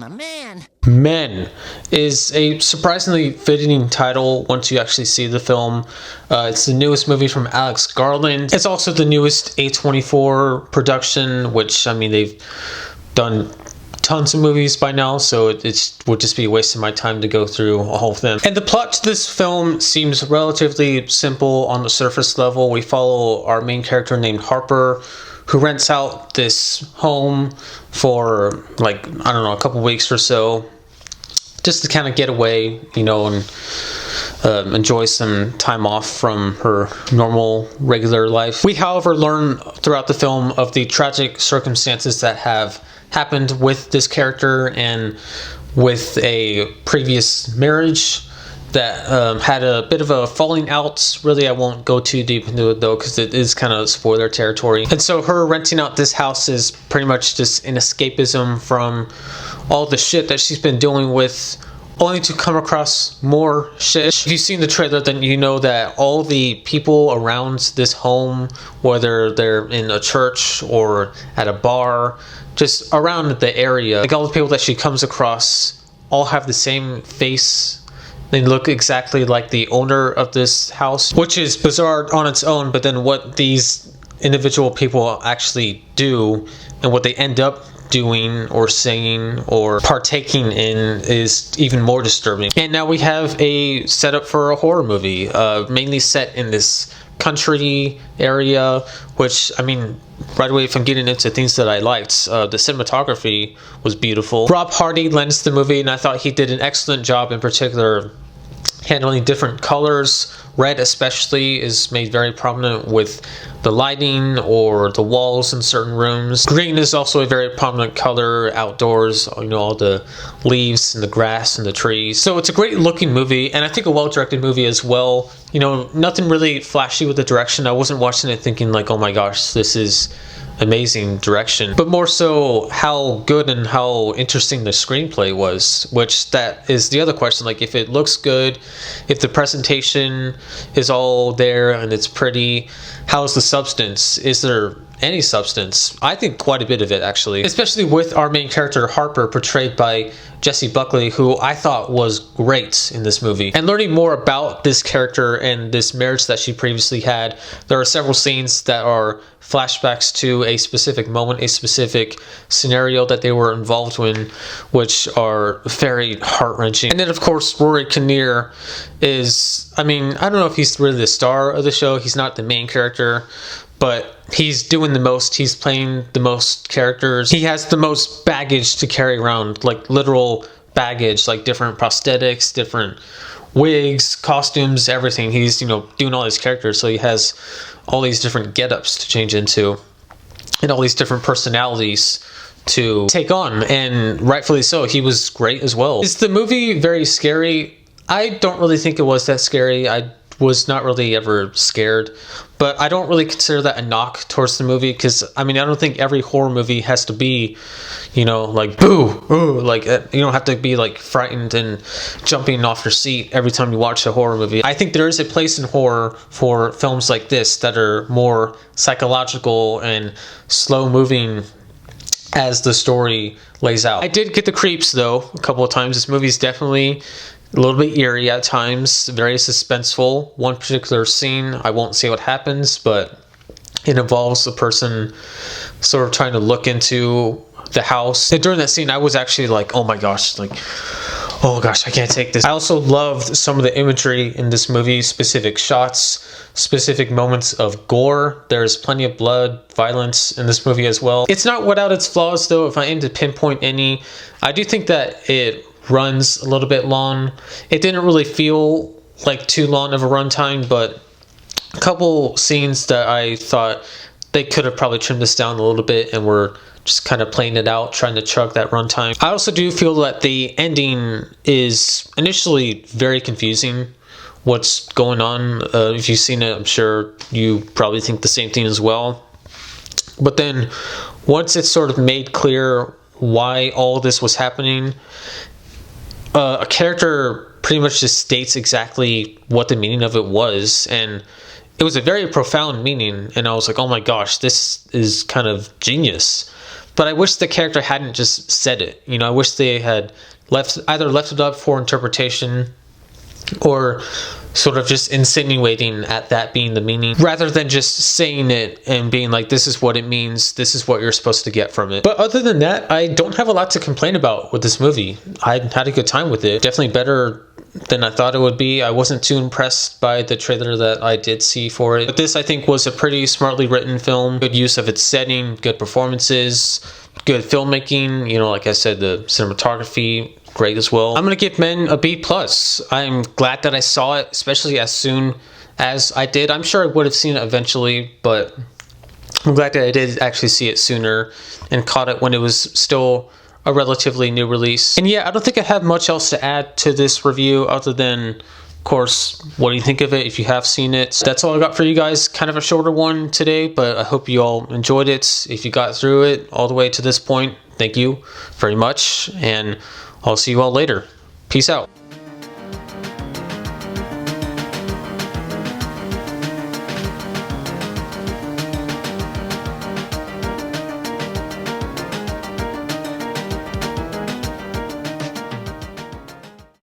my man. Men is a surprisingly fitting title once you actually see the film. It's the newest movie from Alex Garland. It's also the newest A24 production, which, I mean, they've done tons of movies by now, so it would just be wasting my time to go through all of them. And the plot to this film seems relatively simple on the surface level. We follow our main character named Harper, who rents out this home for, like, I don't know, a couple weeks or so, just to kind of get away, you know, and enjoy some time off from her normal, regular life. We, however, learn throughout the film of the tragic circumstances that have happened with this character and with a previous marriage that had a bit of a falling out. Really, I won't go too deep into it though, because it is kind of spoiler territory. And so her renting out this house is pretty much just an escapism from all the shit that she's been dealing with, only to come across more shit. If you've seen the trailer, then you know that all the people around this home, whether they're in a church or at a bar, just around the area, like all the people that she comes across all have the same face. They look exactly like the owner of this house, which is bizarre on its own, but then what these individual people actually do and what they end up doing or saying or partaking in is even more disturbing. And now we have a setup for a horror movie, mainly set in this country area, which, I mean, right away, if I'm getting into things that I liked, the cinematography was beautiful. Rob Hardy lends the movie, and I thought he did an excellent job, in particular handling different colors. Red especially is made very prominent with the lighting or the walls in certain rooms. Green is also a very prominent color outdoors, you know, all the leaves and the grass and the trees. So it's a great looking movie, and I think a well-directed movie as well. You know, nothing really flashy with the direction. I wasn't watching it thinking like, oh my gosh, this is amazing direction, but more so how good and how interesting the screenplay was, which that is the other question. Like, if it looks good, if the presentation is all there and it's pretty, how's the substance? Is there any substance? I think quite a bit of it, actually, especially with our main character Harper, portrayed by Jessie Buckley, who I thought was great in this movie. And learning more about this character and this marriage that she previously had, there are several scenes that are flashbacks to a specific moment, a specific scenario that they were involved in, which are very heart-wrenching. And then, of course, Rory Kinnear is, I mean, I don't know if he's really the star of the show. He's not the main character, but he's doing the most. He's playing the most characters. He has the most baggage to carry around, like literal baggage, like different prosthetics, different wigs, costumes, everything. He's, you know, doing all these characters, so he has all these different get-ups to change into and all these different personalities to take on, and rightfully so. He was great as well. Is the movie very scary? I don't really think it was that scary. I was not really ever scared, but I don't really consider that a knock towards the movie, because I mean, I don't think every horror movie has to be, you know, like boo, ooh, like you don't have to be like frightened and jumping off your seat every time you watch a horror movie. I think there is a place in horror for films like this that are more psychological and slow moving as the story lays out. I did get the creeps though a couple of times. This movie is definitely a little bit eerie at times, very suspenseful. One particular scene, I won't say what happens, but it involves a person sort of trying to look into the house. And during that scene, I was actually like, oh my gosh, like, oh gosh, I can't take this. I also loved some of the imagery in this movie, specific shots, specific moments of gore. There's plenty of blood, violence in this movie as well. It's not without its flaws though. If I aim to pinpoint any, I do think that it runs a little bit long. It didn't really feel like too long of a runtime, but a couple scenes that I thought they could have probably trimmed this down a little bit and were just kind of playing it out, trying to chug that runtime. I also do feel that the ending is initially very confusing. What's going on? If you've seen it, I'm sure you probably think the same thing as well. But then once it's sort of made clear why all this was happening, a character pretty much just states exactly what the meaning of it was, and it was a very profound meaning, and I was like, oh my gosh, this is kind of genius. but I wish the character hadn't just said it. You know, I wish they had either left it up for interpretation or sort of just insinuating at that being the meaning, rather than just saying it and being like, this is what it means, this is what you're supposed to get from it. But other than that, I don't have a lot to complain about with this movie. I had a good time with it. Definitely better than I thought it would be. I wasn't too impressed by the trailer that I did see for it. But this, I think, was a pretty smartly written film. Good use of its setting, good performances, good filmmaking. You know, like I said, the cinematography, great as well. I'm gonna give Men a B+. I'm glad that I saw it, especially as soon as I did. I'm sure I would have seen it eventually, but I'm glad that I did actually see it sooner and caught it when it was still a relatively new release. And yeah, I don't think I have much else to add to this review other than, of course, what do you think of it if you have seen it. So that's all I got for you guys. Kind of a shorter one today, but I hope you all enjoyed it. If you got through it all the way to this point, thank you very much, and I'll see you all later. Peace out.